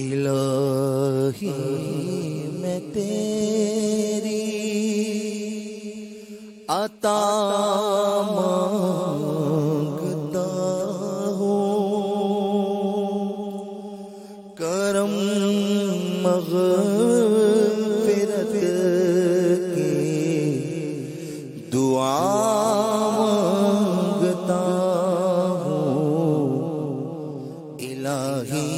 الہی میں تیری عطا مانگتا ہوں، کرم مغفرت کی دعا مانگتا ہوں، الہی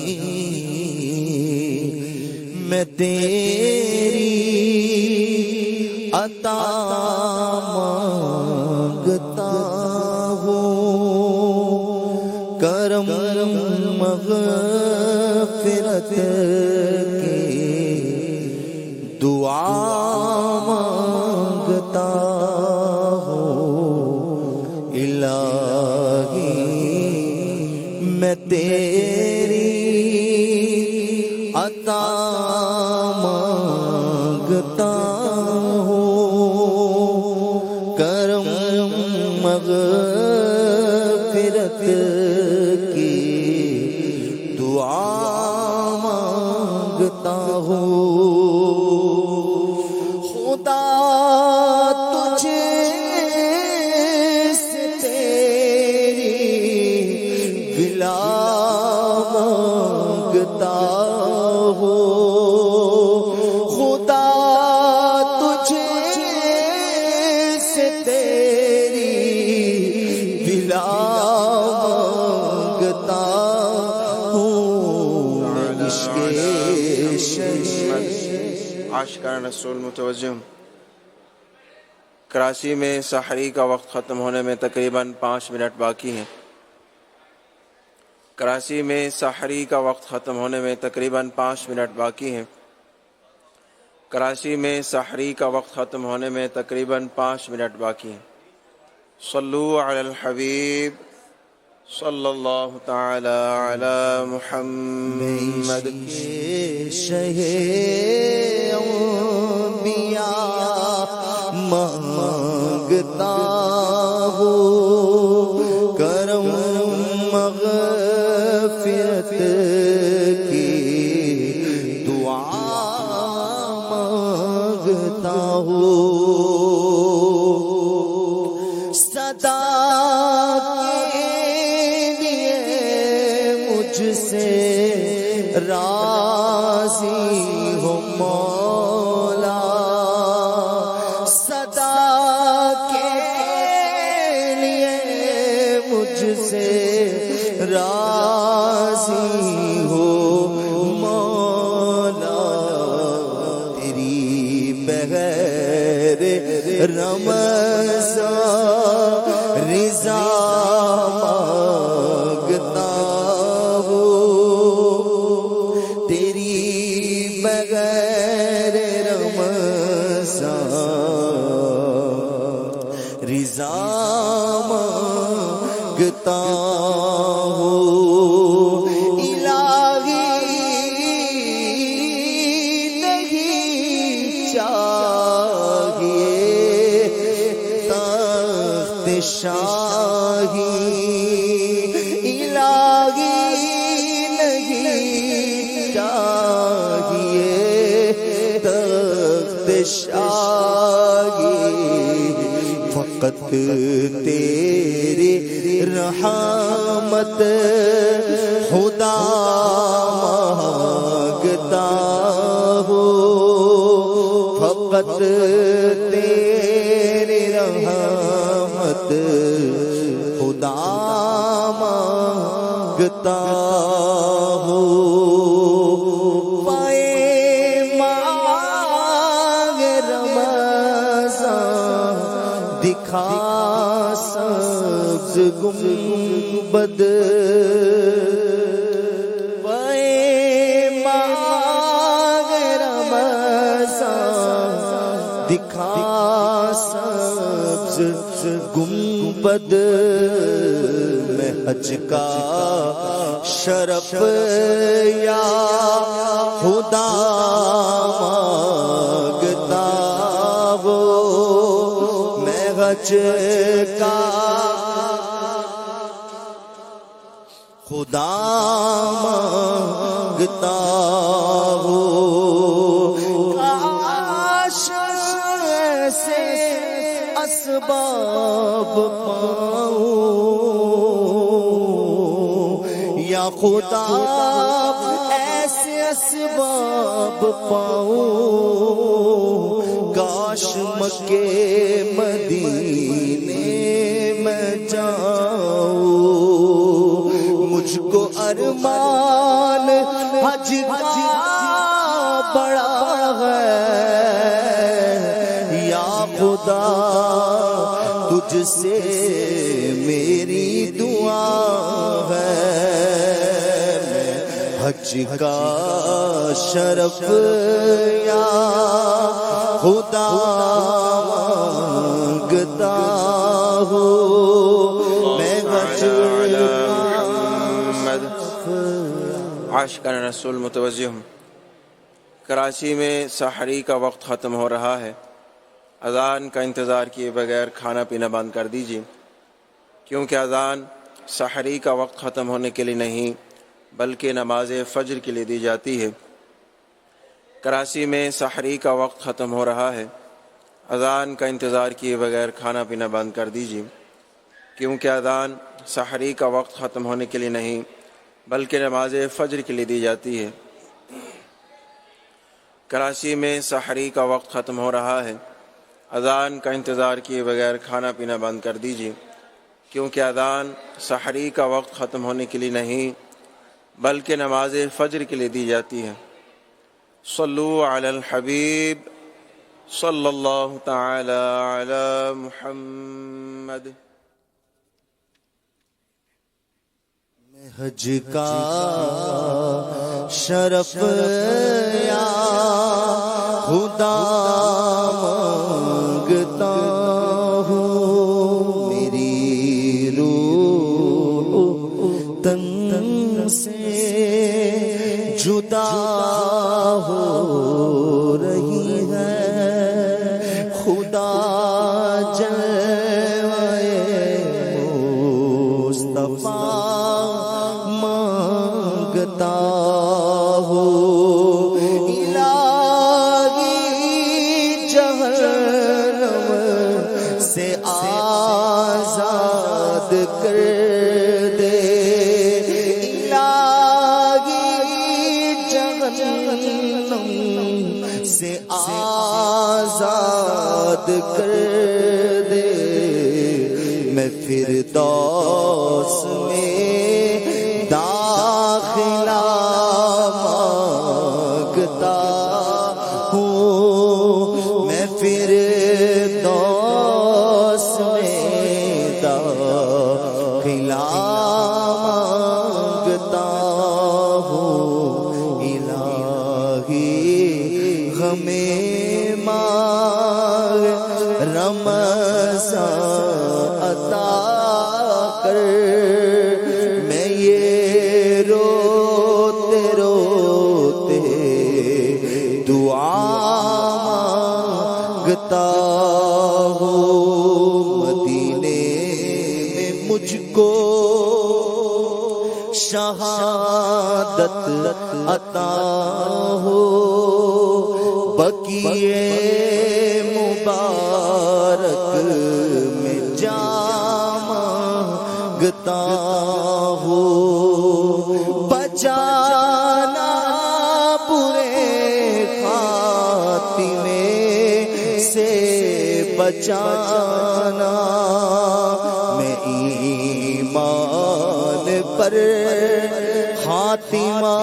میں تیری عطا مانگتا ہوں، کرم مغفرت کی دعا مانگتا ہوں، الہی میں تیری عطا مانگتا ہوں، کرم مغفرت کی دعا مانگتا ہوں، خدا تجھے سے تیری ولا مانگتا ہوں، خدا تجھے سے تیری ولا مانگتا ہوں، عشق عاشقان رسول متوجہ۔ کراچی میں سحری کا وقت ختم ہونے میں تقریباً 5 منٹ باقی ہیں۔ کراچی میں سحری کا وقت ختم ہونے میں تقریباً 5 منٹ باقی ہیں۔ کراچی میں سحری کا وقت ختم ہونے میں تقریباً 5 منٹ باقی ہیں۔ صلو علی الحبیب صلی اللہ تعالی علی محمد۔ شہ انبیاء مانگتا ہوں، کرم مغفرت کی دعا مانگتا ہوں، صدا کے لیے مجھ سے راضی ہو مولا، صدا کے لیے مجھ سے راضی ہو مولا، تیری بغیر رمضان رضا مانگتا ہوں، تیری بغیر رمضان رضا مانگتا ہوں، الہی نہیں چاہیے تخت شاہی، الہی نہیں چاہیے تخت شاہی، فقط تیری رحمت خدا مانگتا ہوں، فقط تیری رحمت خدا مانگتا ہوں، پائے مانگ رمضان دکھا سبز گنبد، پائے مانگ رمضان دکھا سبز گنبد، میں حج کا شرف یا خدا مانگتا ہوں، میں حج کا خدا مانگتا خدا ہو، کاش ایسے اسباب پاؤں یا خدا، ایسے اسباب پاؤں، کاش مکے مدینے میں جاؤں، مجھ کو ارمان حج کا بڑا ہے، یا خدا تجھ سے میری دعا ہے، میں حج کا شرف یا خدا مانگتا ہوں، میں حج عاشقان رسول متوجہ ہوں۔ کراچی میں سحری کا وقت ختم ہو رہا ہے، اذان کا انتظار کیے بغیر کھانا پینا بند کر دیجیے، کیونکہ اذان سحری کا وقت ختم ہونے کے لیے نہیں بلکہ نماز فجر کے لیے دی جاتی ہے۔ کراچی میں سحری کا وقت ختم ہو رہا ہے، اذان کا انتظار کیے بغیر کھانا پینا بند کر دیجیے، کیونکہ اذان سحری کا وقت ختم ہونے کے لیے نہیں بلکہ نماز فجر کے لیے دی جاتی ہے۔ کراچی میں سحری کا وقت ختم ہو رہا ہے، اذان کا انتظار کیے بغیر کھانا پینا بند کر دیجیے، کیونکہ اذان سحری کا وقت ختم ہونے کے لیے نہیں بلکہ نماز فجر کے لیے دی جاتی ہے۔ صلو علی الحبیب صلی اللہ تعالی علی محمد۔ حج کا شرف یا خدا مانگتا ہوں، میری روح تن سے جدا ہو رہی ہے، خدا جلوے مصطفیٰ مانگتا ہو، الہی جہنم سے آزاد کر دے، الہی جہنم سے آزاد کر دے، میں فردوس میں داخلہ مانگتا ہوں، میں فردوس میں داخلہ مانگتا ہوں، الہی ہمیں ماہ رمضان عطا کر، میں یہ روتے روتے دعا مانگتا ہوں، مدینے میں مجھ کو شہادت عطا ہو، بقیے مبارک میں جا مانگتا ہوں، بچانا برے خاتمے سے بچانا، میں ایمان پر خاتمہ